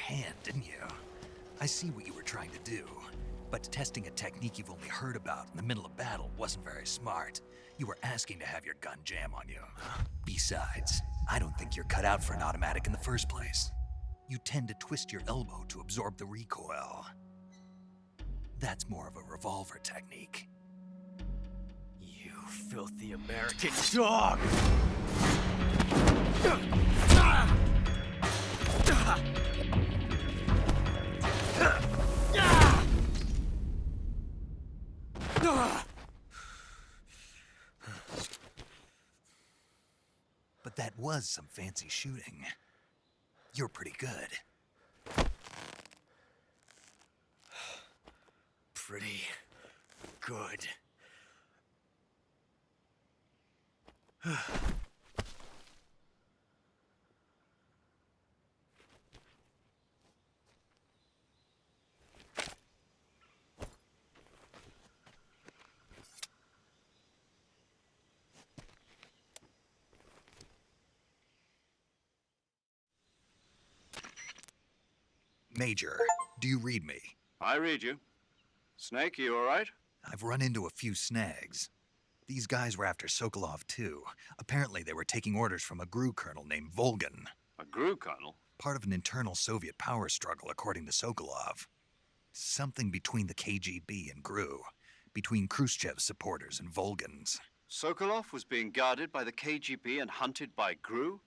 hand, didn't you? I see what you were trying to do. But testing a technique you've only heard about in the middle of battle wasn't very smart. You were asking to have your gun jam on you. Besides, I don't think you're cut out for an automatic in the first place. You tend to twist your elbow to absorb the recoil. That's more of a revolver technique. You filthy American dog! But that was some fancy shooting. You're pretty good. Pretty good. Major, do you read me? I read you. Snake, you all right? I've run into a few snags. These guys were after Sokolov too. Apparently they were taking orders from a GRU colonel named Volgan. A GRU colonel? Part of an internal Soviet power struggle, according to Sokolov. Something between the KGB and GRU. Between Khrushchev's supporters and Volgan's. Sokolov was being guarded by the KGB and hunted by GRU?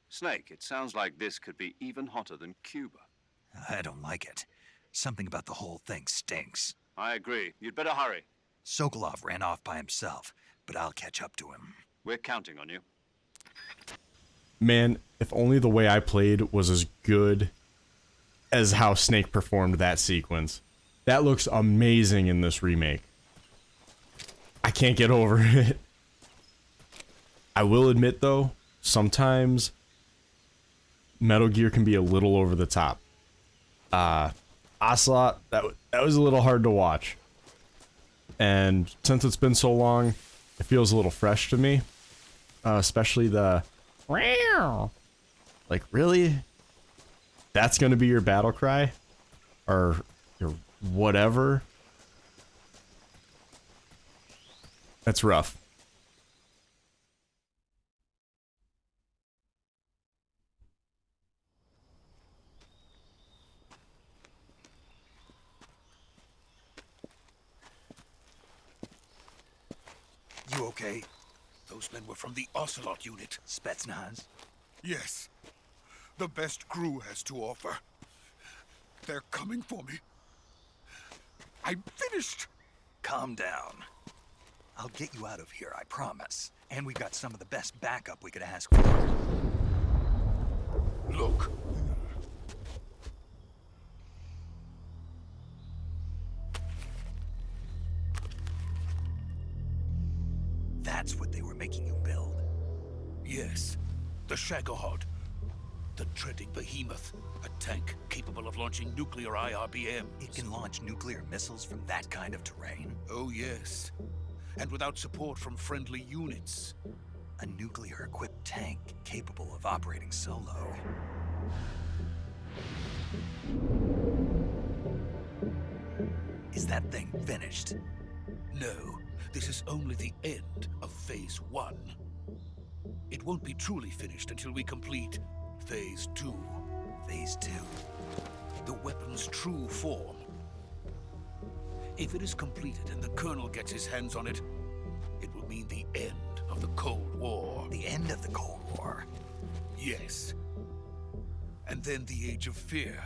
Snake, it sounds like this could be even hotter than Cuba. I don't like it. Something about the whole thing stinks. I agree. You'd better hurry. Sokolov ran off by himself, but I'll catch up to him. We're counting on you. Man, if only the way I played was as good as how Snake performed that sequence. That looks amazing in this remake. I can't get over it. I will admit though, sometimes Metal Gear can be a little over the top. Ocelot, that was a little hard to watch. And since it's been so long, it feels a little fresh to me. Especially the... Like, really? That's gonna be your battle cry? Or your whatever? That's rough. You okay? Those men were from the Ocelot unit. Spetsnaz? Yes. The best GRU has to offer. They're coming for me. I'm finished. Calm down. I'll get you out of here, I promise. And we've got some of the best backup we could ask for. Look. That's what they were making you build? Yes. The Shagohod. The treading behemoth. A tank capable of launching nuclear IRBMs. It can launch nuclear missiles from that kind of terrain? Oh, yes. And without support from friendly units. A nuclear-equipped tank capable of operating solo. Is that thing finished? No. This is only the end of Phase 1. It won't be truly finished until we complete Phase 2. Phase 2? The weapon's true form. If it is completed and the Colonel gets his hands on it, it will mean the end of the Cold War. The end of the Cold War? Yes. And then the Age of Fear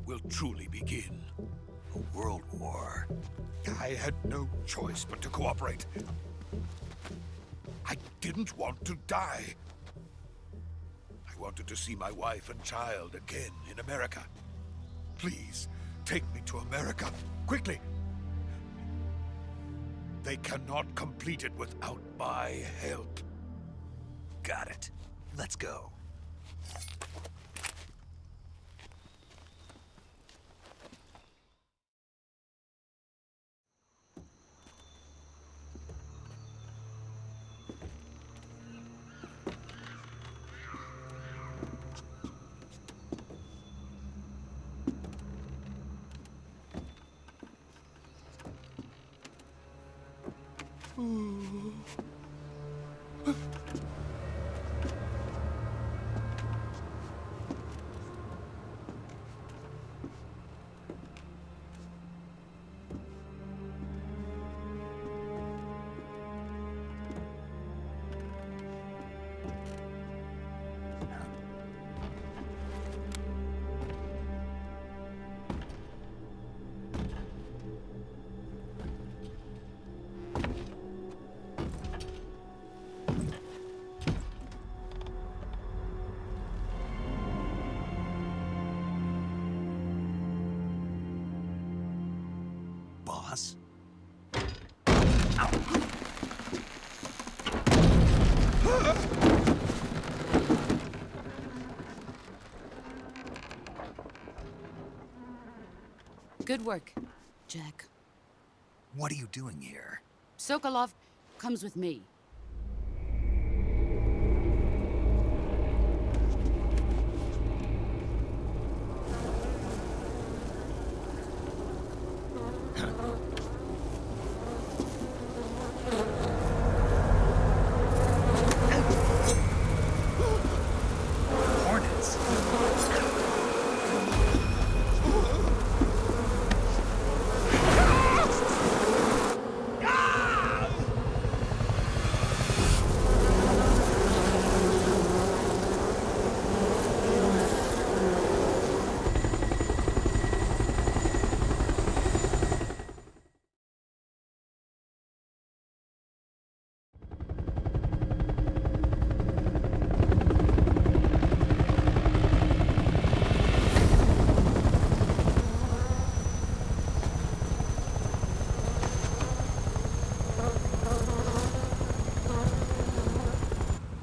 will truly begin. A world war? I had no choice but to cooperate. I didn't want to die. I wanted to see my wife and child again in America. Please, take me to America, quickly. They cannot complete it without my help. Got it. Let's go. Boss? Good work, Jack. What are you doing here? Sokolov comes with me. Hornets?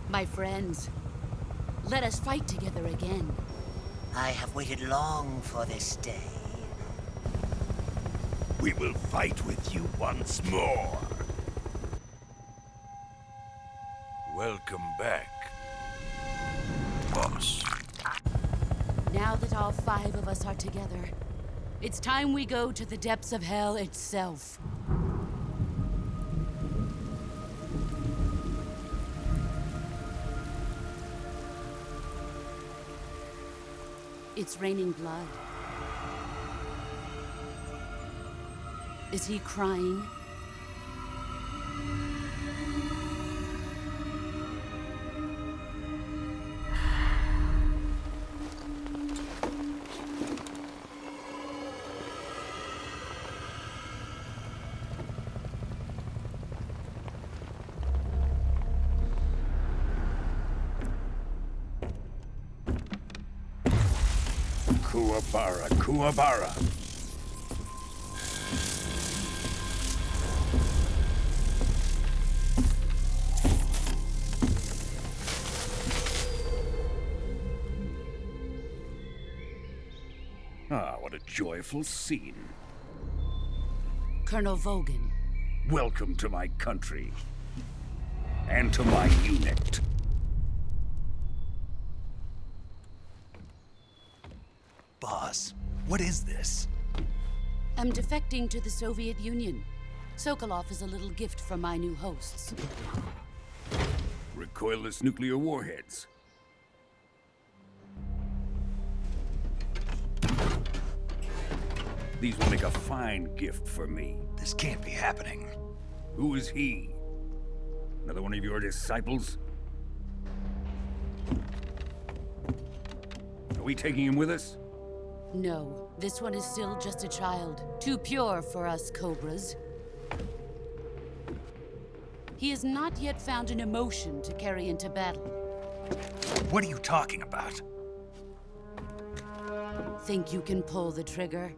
My friends, let us fight together again. I have waited long for this day. We will fight with you once more. Welcome back, boss. Now that all 5 of us are together, it's time we go to the depths of hell itself. It's raining blood. Is he crying? Kuwabara, Kuwabara. Ah, what a joyful scene. Colonel Vogan. Welcome to my country. And to my unit. Boss, what is this? I'm defecting to the Soviet Union. Sokolov is a little gift from my new hosts. Recoilless nuclear warheads. These will make a fine gift for me. This can't be happening. Who is he? Another one of your disciples? Are we taking him with us? No, this one is still just a child. Too pure for us Cobras. He has not yet found an emotion to carry into battle. What are you talking about? Think you can pull the trigger?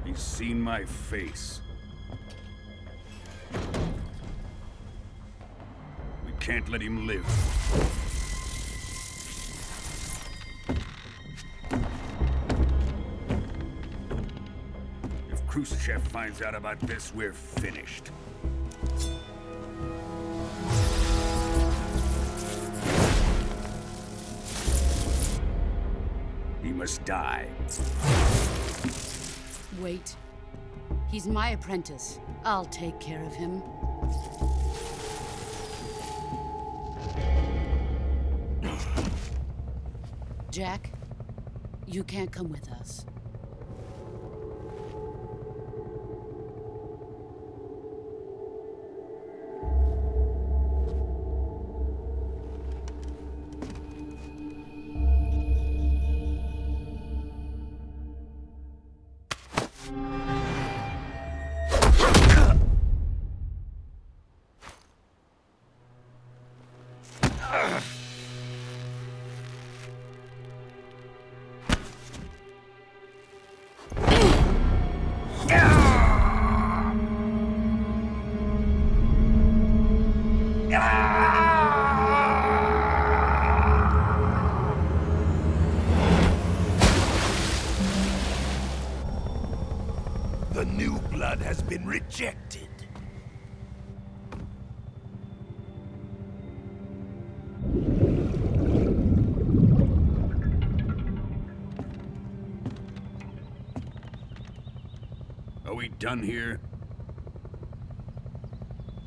He's seen my face. We can't let him live. If Khrushchev finds out about this, we're finished. He must die. Wait. He's my apprentice. I'll take care of him. Jack, you can't come with us. The new blood has been rejected. Are we done here?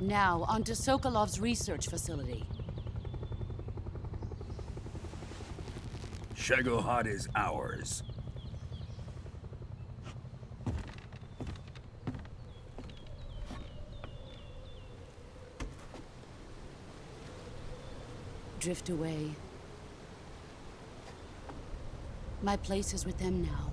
Now, onto Sokolov's research facility. Shagohod is ours. Drift away. My place is with them now.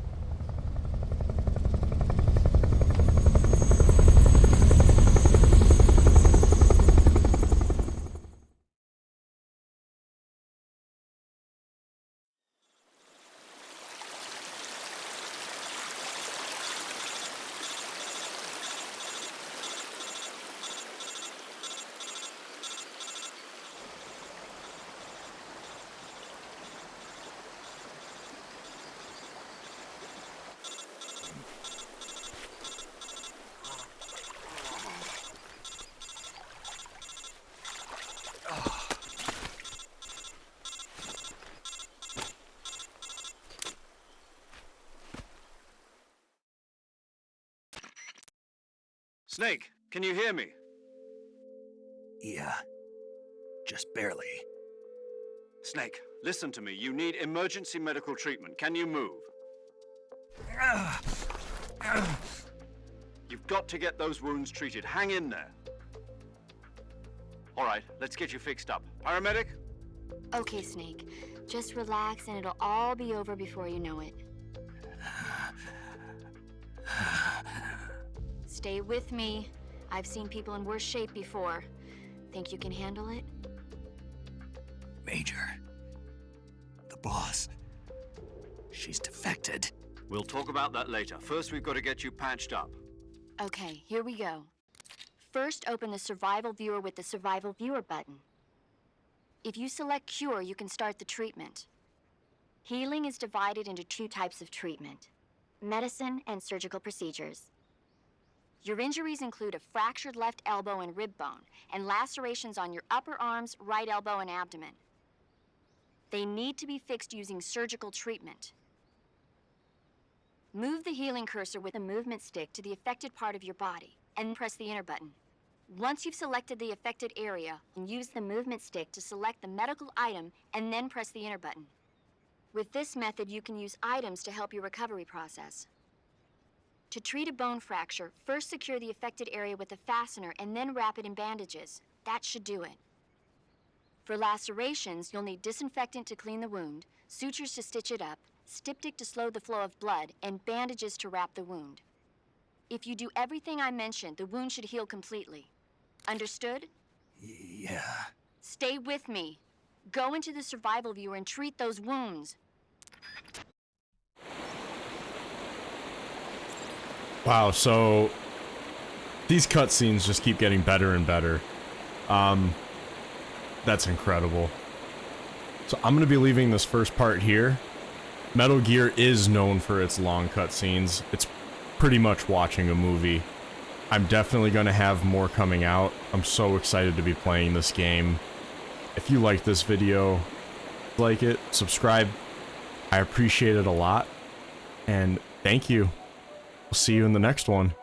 Snake, can you hear me? Yeah. Just barely. Snake, listen to me. You need emergency medical treatment. Can you move? You've got to get those wounds treated. Hang in there. All right, let's get you fixed up. Paramedic? Okay, Snake. Just relax and it'll all be over before you know it. Stay with me. I've seen people in worse shape before. Think you can handle it? Major. The boss. She's defected. We'll talk about that later. First, we've got to get you patched up. Okay, here we go. First, open the Survival Viewer with the Survival Viewer button. If you select Cure, you can start the treatment. Healing is divided into two types of treatment: medicine and surgical procedures. Your injuries include a fractured left elbow and rib bone, and lacerations on your upper arms, right elbow, and abdomen. They need to be fixed using surgical treatment. Move the healing cursor with a movement stick to the affected part of your body, and press the enter button. Once you've selected the affected area, use the movement stick to select the medical item, and then press the enter button. With this method, you can use items to help your recovery process. To treat a bone fracture, first secure the affected area with a fastener and then wrap it in bandages. That should do it. For lacerations, you'll need disinfectant to clean the wound, sutures to stitch it up, styptic to slow the flow of blood, and bandages to wrap the wound. If you do everything I mentioned, the wound should heal completely. Understood? Yeah. Stay with me. Go into the Survival Viewer and treat those wounds. Wow, so these cutscenes just keep getting better and better. That's incredible. So I'm going to be leaving this first part here. Metal Gear is known for its long cutscenes. It's pretty much watching a movie. I'm definitely going to have more coming out. I'm so excited to be playing this game. If you like this video, like it, subscribe. I appreciate it a lot. And thank you. We'll see you in the next one.